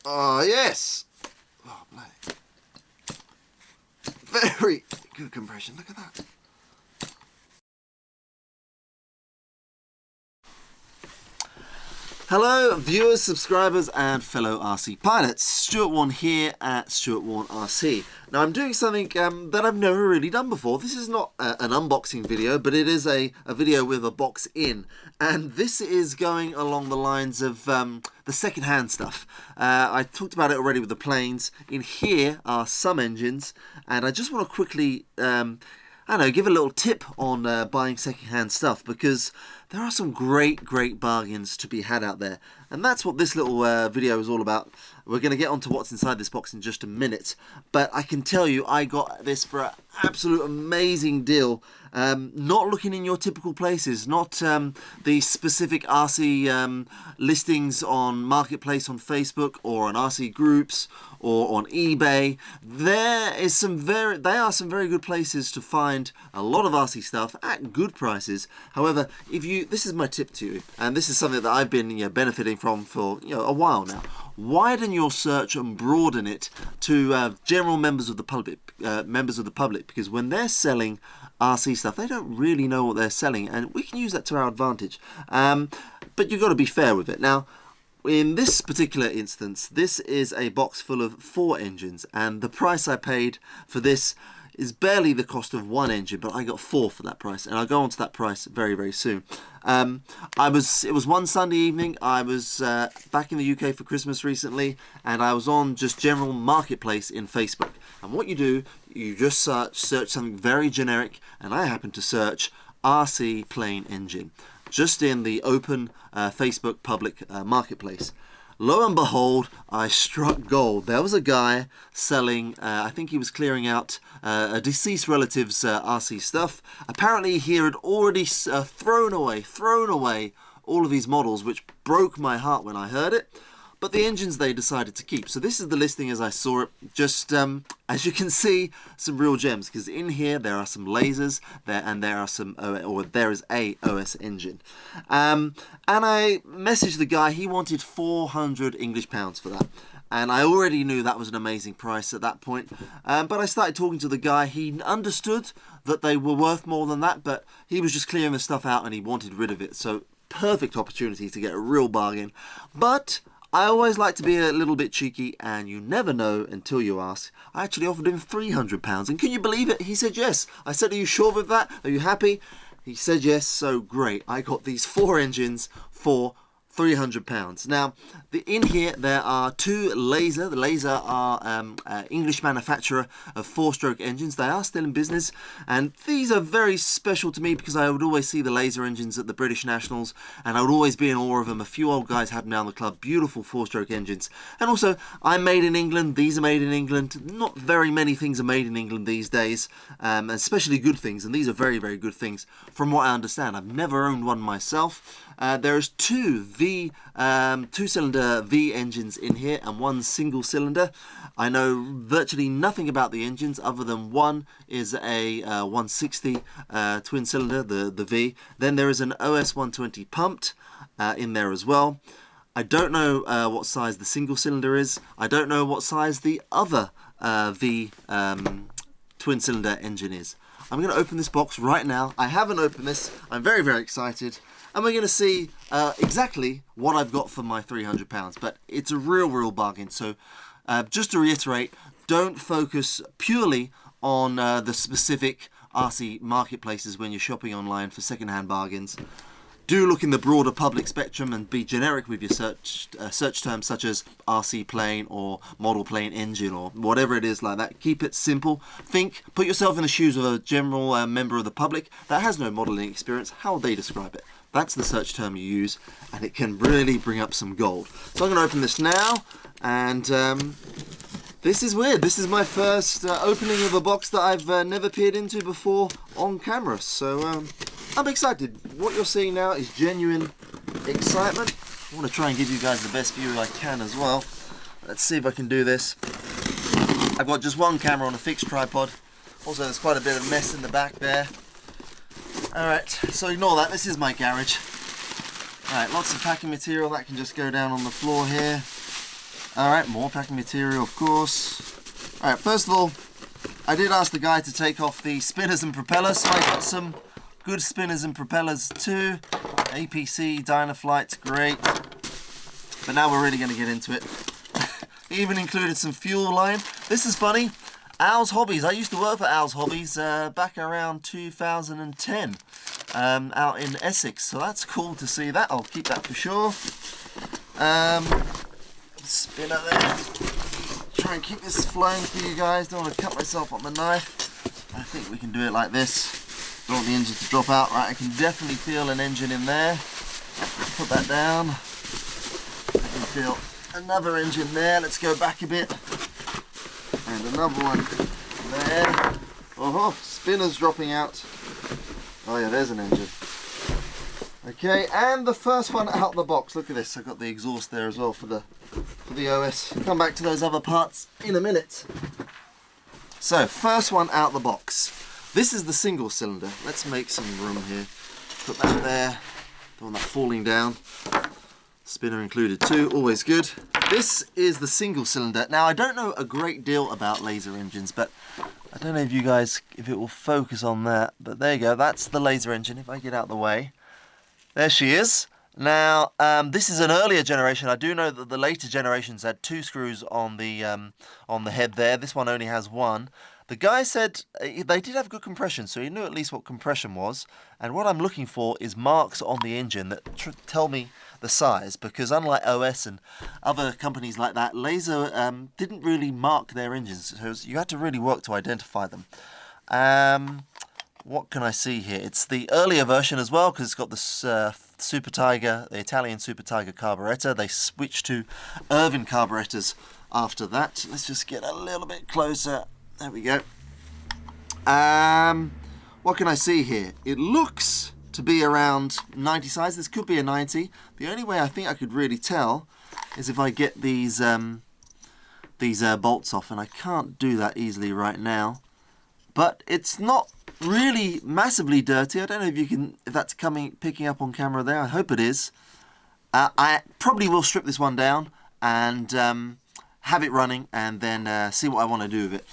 Oh, yes. Oh, bloody. Very good compression. Look at that. Hello viewers, subscribers and fellow RC pilots. Stuart Warren here at Stuart Warren RC. Now I'm doing something that I've never really done before. This is not an unboxing video, but it is a video with a box in. And this is going along the lines of the second-hand stuff. I talked about it already with the planes. In here are some engines, and I just want to quickly give a little tip on buying second-hand stuff, because there are some great bargains to be had out there. And that's what this little video is all about. We're going to get onto what's inside this box in just a minute. But I can tell you, I got this for an absolute amazing deal. Not looking in your typical places, not the specific RC listings on Marketplace on Facebook or on RC groups or on eBay. They are some very good places to find a lot of RC stuff at good prices. However, this is my tip to you, and this is something that I've been benefiting from for a while now. Widen your search and broaden it to general members of the public, because when they're selling RC stuff, they don't really know what they're selling, and we can use that to our advantage. But you've got to be fair with it. Now, in this particular instance, this is a box full of 4 engines, and the price I paid for this is barely the cost of 1 engine, but I got 4 for that price, and I'll go on to that price very soon. It was one Sunday evening. I was back in the UK for Christmas recently, and I was on just general Marketplace in Facebook. And what you do, you just search something very generic, and I happened to search RC plane engine, just in the open Facebook public marketplace. Lo and behold, I struck gold. There was a guy selling, I think he was clearing out a deceased relative's RC stuff. Apparently he had already thrown away all of these models, which broke my heart when I heard it. But the engines they decided to keep. So this is the listing as I saw it. Just as you can see, some real gems, because in here there are some lasers there are some there is a OS engine. And I messaged the guy. He wanted 400 English pounds for that. And I already knew that was an amazing price at that point. But I started talking to the guy. He understood that they were worth more than that, but he was just clearing the stuff out and he wanted rid of it. So perfect opportunity to get a real bargain. But I always like to be a little bit cheeky, and you never know until you ask. I actually offered him £300, and can you believe it? He said yes. I said, are you sure with that? Are you happy? He said yes, so great. I got these 4 engines for £300. Now, in here there are 2 Laser. The Laser are English manufacturer of 4-stroke engines. They are still in business, and these are very special to me because I would always see the Laser engines at the British Nationals, and I would always be in awe of them. A few old guys had them down the club. Beautiful 4-stroke engines. And also, I'm made in England. These are made in England. Not very many things are made in England these days, especially good things, and these are very good things from what I understand. I've never owned one myself. There's 2 2-cylinder V engines in here and 1 single cylinder. I know virtually nothing about the engines other than one is a 160 twin cylinder, the V. Then there is an OS 120 pumped in there as well. I don't know what size the single cylinder is. I don't know what size the other V twin cylinder engine is. I'm going to open this box right now. I haven't opened this. I'm very excited. And we're going to see exactly what I've got for my £300. But it's a real bargain. So just to reiterate, don't focus purely on the specific RC marketplaces when you're shopping online for second-hand bargains. Do look in the broader public spectrum and be generic with your search terms such as RC plane or model plane engine or whatever it is like that. Keep it simple. Put yourself in the shoes of a general member of the public that has no modelling experience. How would they describe it? That's the search term you use, and it can really bring up some gold. So I'm going to open this now, and this is weird. This is my first opening of a box that I've never peered into before on camera. So I'm excited. What you're seeing now is genuine excitement. I want to try and give you guys the best view I can as well. Let's see if I can do this. I've got just one camera on a fixed tripod. Also, there's quite a bit of mess in the back there. Alright, so ignore that. This is my garage. Alright, lots of packing material that can just go down on the floor here. Alright, more packing material, of course. Alright, first of all, I did ask the guy to take off the spinners and propellers, so I got some good spinners and propellers too. APC, Dynaflight, great. But now we're really going to get into it. He even included some fuel line. This is funny. Owl's Hobbies. I used to work for Owl's Hobbies back around 2010 out in Essex. So that's cool to see that. I'll keep that for sure. Spinner there. Try and keep this flowing for you guys. Don't want to cut myself on the knife. I think we can do it like this. Don't want the engine to drop out. Right, I can definitely feel an engine in there. Put that down. I can feel another engine there. Let's go back a bit. And another one there. Oh, spinner's dropping out. Oh yeah, there's an engine. Okay, and the first one out the box. Look at this. I've got the exhaust there as well for the OS. Come back to those other parts in a minute. So, first one out the box. This is the single cylinder. Let's make some room here. Put that there. Don't want that falling down. Spinner included too, always good. This is the single cylinder. Now I don't know a great deal about laser engines, but I don't know if you guys, if it will focus on that, but there you go, that's the laser engine. If I get out of the way, there she is. Now this is an earlier generation. I do know that the later generations had 2 screws on the head there. This one only has 1. The guy said they did have good compression, so he knew at least what compression was. And what I'm looking for is marks on the engine that tell me the size, because unlike OS and other companies like that, Laser didn't really mark their engines, so you had to really work to identify them. What can I see here? It's the earlier version as well, because it's got the Super Tiger, the Italian Super Tiger carburetor. They switched to Irvin carburetors after that. Let's just get a little bit closer. There we go. What can I see here? It looks to be around 90 size. This could be a 90. The only way I think I could really tell is if I get these bolts off, and I can't do that easily right now. But it's not really massively dirty. I don't know if that's picking up on camera there. I hope it is. I probably will strip this one down and have it running, and then see what I want to do with it.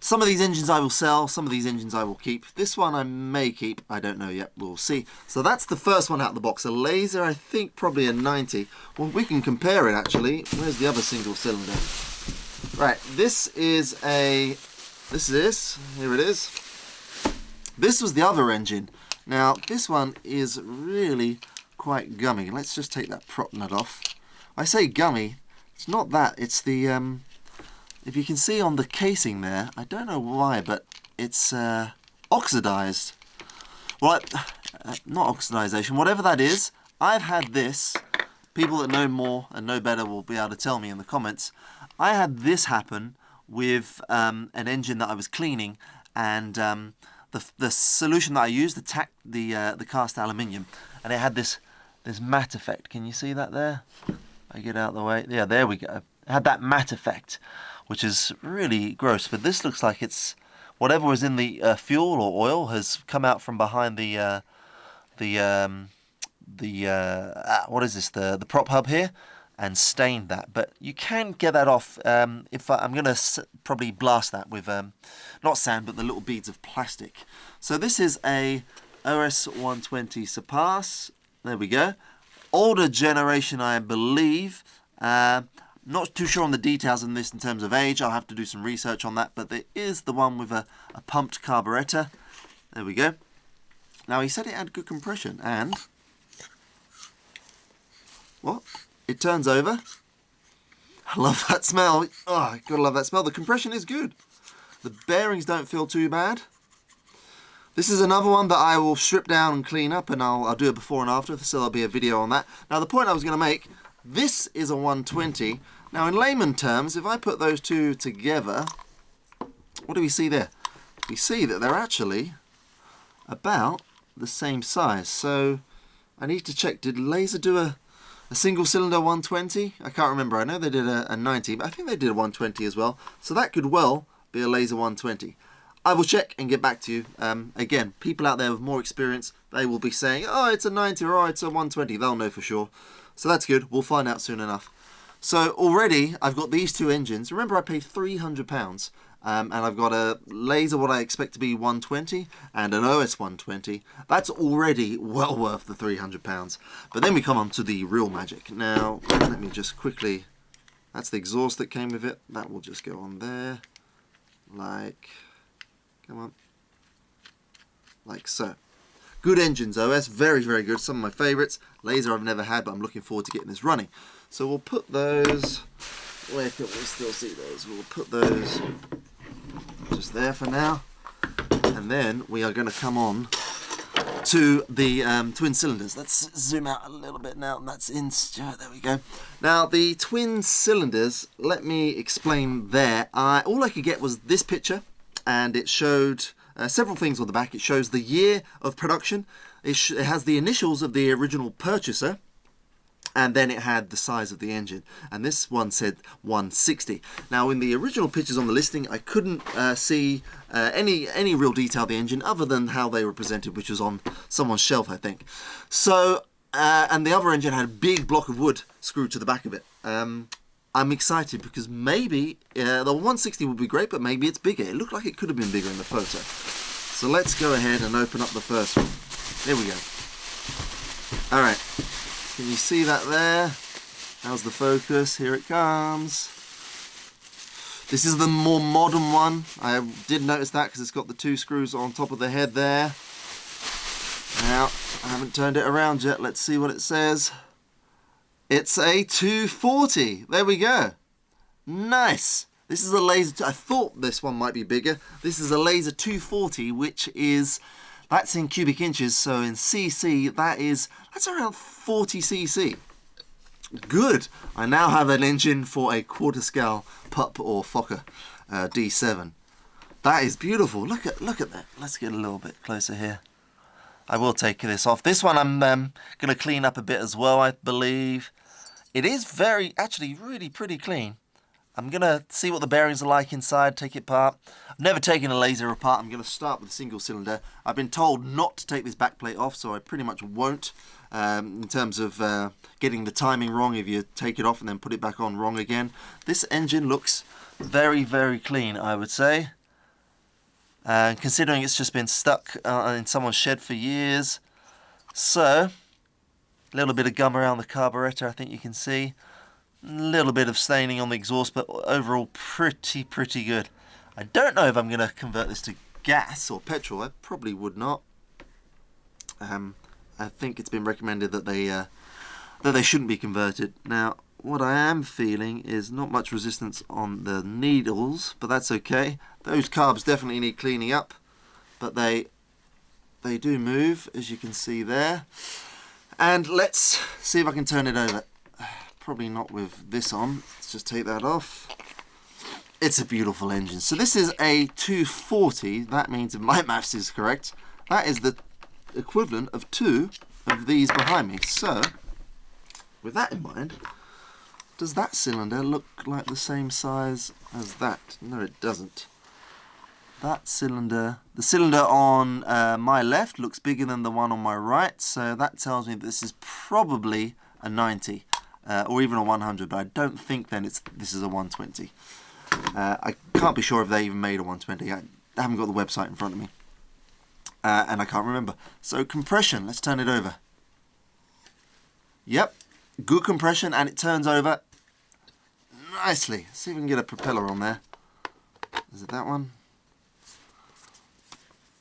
Some of these engines I will sell, some of these engines I will keep. This one I may keep, I don't know yet, we'll see. So that's the first one out of the box. A laser, I think probably a 90. Well, we can compare it actually. Where's the other single cylinder? Right, this is here it is. This was the other engine. Now, this one is really quite gummy. Let's just take that prop nut off. I say gummy, it's not that, it's the, if you can see on the casing there, I don't know why, but it's oxidized. Well, not oxidization, whatever that is. I've had this. People that know more and know better will be able to tell me in the comments. I had this happen with an engine that I was cleaning, and the solution that I used, the cast aluminium, and it had this matte effect. Can you see that there? I get out of the way. Yeah, there we go. It had that matte effect, which is really gross. But this looks like it's whatever was in the fuel or oil has come out from behind the what is this? The prop hub here, and stained that. But you can get that off. I'm going to probably blast that with not sand, but the little beads of plastic. So this is a OS 120 Surpass. There we go. Older generation, I believe. Not too sure on the details in this in terms of age. I'll have to do some research on that. But there is the one with a pumped carburetor. There we go. Now, he said it had good compression, and what? It turns over. I love that smell. Oh, I gotta love that smell. The compression is good. The bearings don't feel too bad. This is another one that I will strip down and clean up, and I'll do a before and after, so there'll be a video on that. Now, the point I was going to make, this is a 120. Now, in layman terms, if I put those two together, what do we see there? We see that they're actually about the same size. So I need to check, did Laser do a single cylinder 120? I can't remember. I know they did a 90, but I think they did a 120 as well. So that could well be a Laser 120. I will check and get back to you. Again, people out there with more experience, they will be saying, oh, it's a 90 or oh, it's a 120. They'll know for sure. So that's good. We'll find out soon enough. So already I've got these two engines. Remember, I paid £300. And I've got a laser, what I expect to be 120, and an OS 120. That's already well worth the £300. But then we come on to the real magic. Now, let me just quickly... That's the exhaust that came with it. That will just go on there. Like... Come on. Like so. Good engines, OS. Very, very good. Some of my favourites. Laser I've never had, but I'm looking forward to getting this running. So we'll put those... Where can we still see those? We'll put those... just there for now, and then we are going to come on to the twin cylinders. Let's zoom out a little bit now, and that's in. There we go. Now the twin cylinders, let me explain there. All I could get was this picture, and it showed several things on the back. It shows the year of production. It has the initials of the original purchaser, and then it had the size of the engine, and this one said 160. Now in the original pictures on the listing, I couldn't see any real detail of the engine other than how they were presented, which was on someone's shelf, I think. So and the other engine had a big block of wood screwed to the back of it. I'm excited because maybe the 160 would be great, but maybe it's bigger. It looked like it could have been bigger in the photo. So let's go ahead and open up the first one. There we go. All right. Can you see that there? How's the focus? Here it comes. This is the more modern one. I did notice that because it's got the two screws on top of the head there. Now, I haven't turned it around yet. Let's see what it says. It's a 240. There we go. Nice. This is a laser. I thought this one might be bigger. This is a laser 240, which is... That's in cubic inches, so in cc, that's around 40 cc. Good. I now have an engine for a quarter scale pup or Fokker D7. That is beautiful. Look at that. Let's get a little bit closer here. I will take this off. This one I'm going to clean up a bit as well, I believe. It is actually really pretty clean. I'm going to see what the bearings are like inside, take it apart. I've never taken a laser apart. I'm going to start with a single cylinder. I've been told not to take this back plate off, so I pretty much won't, in terms of getting the timing wrong if you take it off and then put it back on wrong again. This engine looks very, very clean, I would say. Considering it's just been stuck in someone's shed for years. So, a little bit of gum around the carburetor, I think you can see. A little bit of staining on the exhaust, but overall pretty good. I don't know if I'm going to convert this to gas or petrol. I probably would not. I think it's been recommended that they shouldn't be converted. Now, what I am feeling is not much resistance on the needles, but that's okay. Those carbs definitely need cleaning up, but they do move, as you can see there. And let's see if I can turn it over. Probably not with this on. Let's just take that off. It's a beautiful engine. So this is a 240. That means, if my maths is correct, that is the equivalent of 2 of these behind me. So, with that in mind, does that cylinder look like the same size as that? No, it doesn't. That cylinder, the cylinder on my left looks bigger than the one on my right. So that tells me that this is probably a 90. Or even a 100, but I don't think then this is a 120. I can't be sure if they even made a 120. I haven't got the website in front of me. And I can't remember. So compression, let's turn it over. Yep, good compression, and it turns over nicely. Let's see if we can get a propeller on there. Is it that one?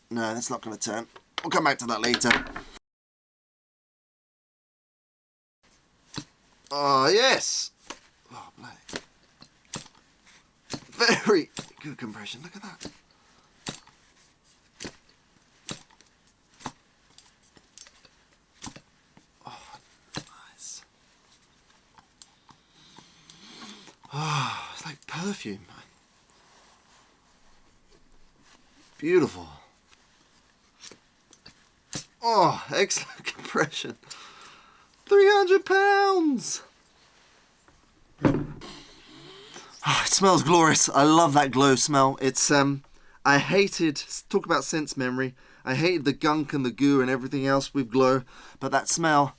No, that's not going to turn. We'll come back to that later. Oh, yes. Oh, bloody. Very good compression. Look at that. Oh, nice. Oh, it's like perfume. Beautiful. Oh, excellent compression. £300. Oh, it smells glorious. I love that glow smell. It's I hated, talk about sense memory. I hated the gunk and the goo and everything else with glow, but that smell,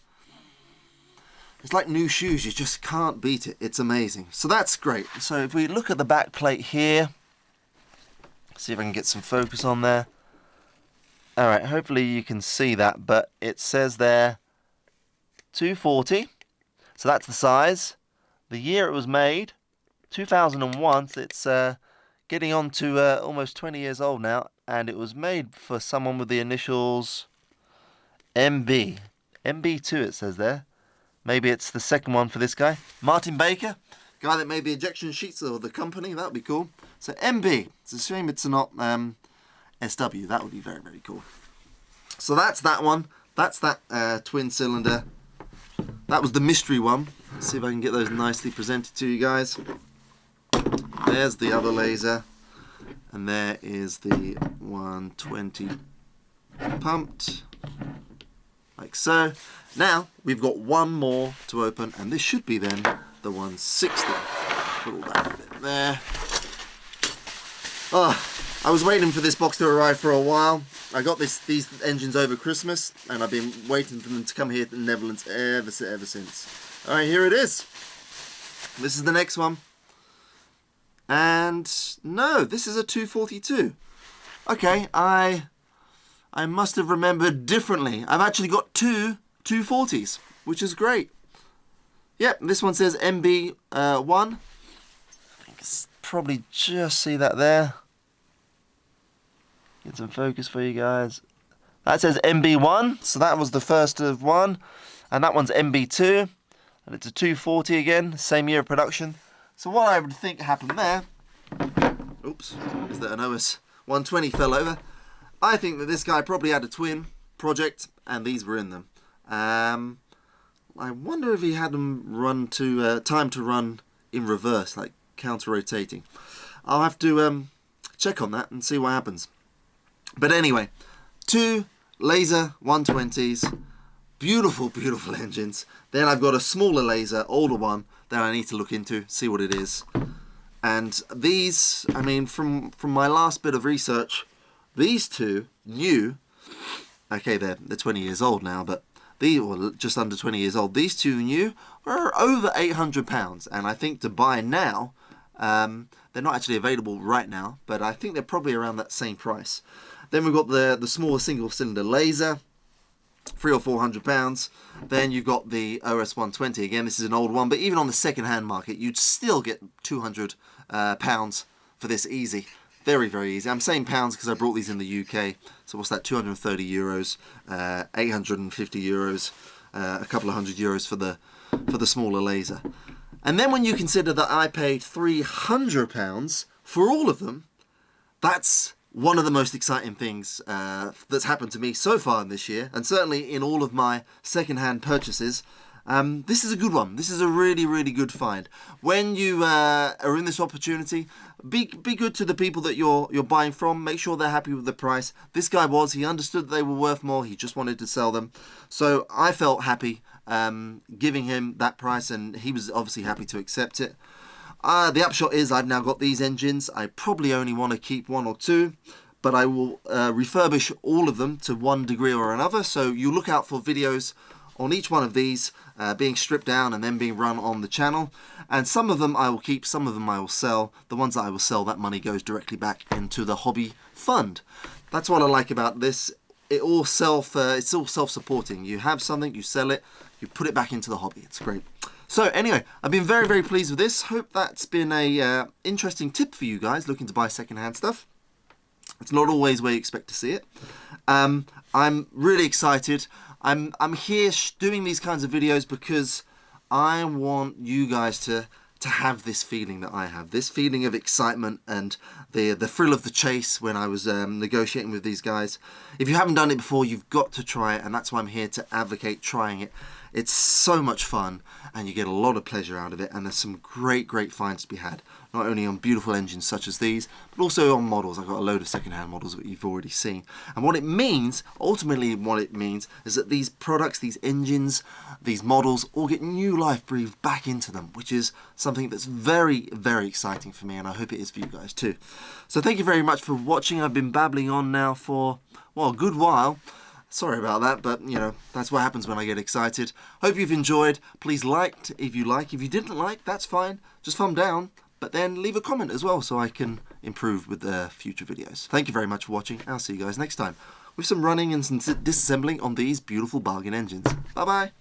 It's like new shoes, you just can't beat it. It's amazing. So that's great. So if we look at the back plate here, see if I can get some focus on there. Alright, hopefully you can see that, but it says there 240, so that's the size. The year it was made, 2001, so it's getting on to almost 20 years old now, and it was made for someone with the initials MB. MB2 it says there. Maybe it's the second one for this guy. Martin Baker, guy that made the ejection sheets of the company, that would be cool. So MB, it's a shame it's not SW, that would be very, very cool. So that's that one. That's that twin cylinder. That was the mystery one. Let's see if I can get those nicely presented to you guys. There's the other laser. And there is the 120 pumped. Like so. Now, we've got one more to open, and this should be then the 160. Put all that in there. Oh, I was waiting for this box to arrive for a while. I got these engines over Christmas, and I've been waiting for them to come here to the Netherlands ever since. Alright, here it is. This is the next one. And no, this is a 242. Okay, I must have remembered differently. I've actually got two 240s, which is great. Yep, this one says MB1. I think it's probably just see that there. Get some focus for you guys. That says MB1, so that was the first of one. And that one's MB2. And it's a 240 again, same year of production. So what I would think happened there, oops, is that an OS 120 fell over. I think that this guy probably had a twin project, and these were in them. I wonder if he had them run to time to run in reverse, like counter-rotating. I'll have to check on that and see what happens. But anyway, two laser 120s, beautiful, beautiful engines. Then I've got a smaller laser, older one, that I need to look into, see what it is. And these, I mean, from my last bit of research, these two new, okay, they're 20 years old now, but these were just under 20 years old. These two new are over £800, and I think to buy now, they're not actually available right now, but I think they're probably around that same price. Then we've got the smaller single cylinder laser, £300 or £400. Then you've got the OS 120. Again, this is an old one, but even on the second-hand market, you'd still get £200 for this easy. Very, very easy. I'm saying pounds because I brought these in the UK. So what's that? 230 euros, 850 euros, a couple of €100 for the smaller laser. And then when you consider that I paid £300 for all of them, that's one of the most exciting things that's happened to me so far in this year, and certainly in all of my second-hand purchases. This is a good one. This is a really, really good find. When you are in this opportunity, be good to the people that you're buying from. Make sure they're happy with the price. This guy was. He understood that they were worth more. He just wanted to sell them. So I felt happy giving him that price, and he was obviously happy to accept it. The upshot is I've now got these engines. I probably only want to keep one or two, but I will refurbish all of them to one degree or another. So you look out for videos on each one of these being stripped down and then being run on the channel. And some of them I will keep, some of them I will sell. The ones that I will sell, that money goes directly back into the hobby fund. That's what I like about this. It's all self-supporting. You have something, you sell it, you put it back into the hobby. It's great. So anyway, I've been very, very pleased with this. Hope that's been a interesting tip for you guys looking to buy second-hand stuff. It's not always where you expect to see it. I'm really excited. I'm here doing these kinds of videos because I want you guys to have this feeling that I have. This feeling of excitement and the thrill of the chase when I was negotiating with these guys. If you haven't done it before, you've got to try it, and that's why I'm here to advocate trying it. It's so much fun, and you get a lot of pleasure out of it, and there's some great, great finds to be had. Not only on beautiful engines such as these, but also on models. I've got a load of second-hand models that you've already seen. And what it means, ultimately what it means, is that these products, these engines, these models, all get new life breathed back into them, which is something that's very, very exciting for me, and I hope it is for you guys too. So thank you very much for watching. I've been babbling on now for, well, a good while. Sorry about that, but, you know, that's what happens when I get excited. Hope you've enjoyed. Please like if you like. If you didn't like, that's fine. Just thumb down, but then leave a comment as well so I can improve with the future videos. Thank you very much for watching. I'll see you guys next time with some running and some disassembling on these beautiful bargain engines. Bye-bye.